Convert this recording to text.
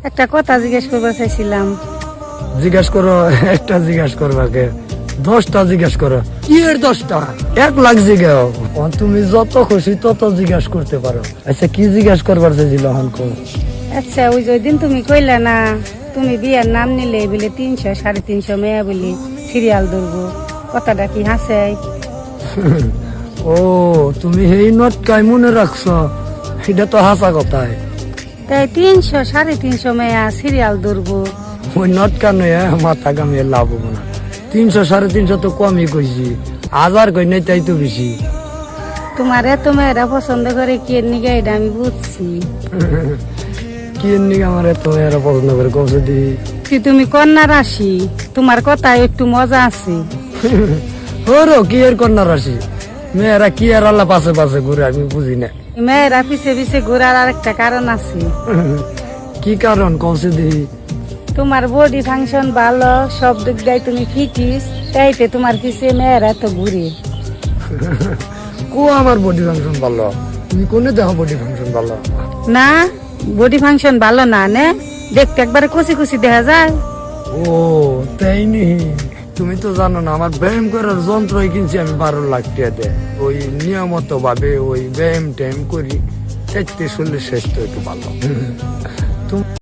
একটা কথা জিজ্ঞেস করবার চাইছিলাম। জিজ্ঞাসা করো, একটা জিজ্ঞাসা করবাকে 10টা জিজ্ঞাসা করো। কি এর 10টা? 1 লাখ জিজ্ঞাও। তুমি যত খুশি তত জিজ্ঞাসা করতে পারো। আচ্ছা কি জিজ্ঞাসা করবার চাইছিল হানকো? আচ্ছা, ওই যে দিন তুমি কইলা না তুমি বিয়ার নাম নিলে বলে 300 350 মেয়া বলি সিরিয়াল ধরবো, কথাটা কি হাসে? ও তুমি এই নটকাই মনে রাখছো? এটা তো হাসা কথাই। তাই 300 350 মেয়া সিরিয়াল ধরবো। ওই নটকা নয়, মাথা কামিয়ে লাভ হবো না। 300 350 তো কমই কইছি, 1000 কই নাই তাই তো বেশি। তোমার এত মেয়েরা পছন্দ করে কি এর নিগা, এটা আমি বুঝছি। কি এর নিকে আমার এত মেয়েরা পছন্দ করে কবছে দি? কি তুমি কন্যা রাশি, তোমার কথায় একটু মজা আছে। ওরো কি এর কন্যা রাশি? মেয়েরা কি আর আল্লাহ পাশে পাশে ঘুরে আমি বুঝি না। মেয়েরা পিছে পিছে ঘোরার আরেকটা কারণ আছে। কি কারণ কবছে দি? তোমার বডি ফাংশন ভালো, সব দিক দিয়ে তুমি ফিটিস, তাইতে তোমার পিছে মেয়েরা তো ঘুরে। কো আমার বডি ফাংশন ভালো? তুমি কোনে দেখো বডি ফাংশন ভালো? না, বডি ফাংশন ভালো না নে, দেখতে একবারে কুচি কুচি দেখা যায়। ও তাই নি? তুমি তো জানো না আমার ব্যায়াম করার যন্ত্রই কিনছি আমি 12 লাখ টাকা দিয়ে। ওই নিয়মিত ভাবে ওই ব্যায়াম ট্যায়াম করি, চাইতে শরীর স্বাস্থ্য একটু ভালো।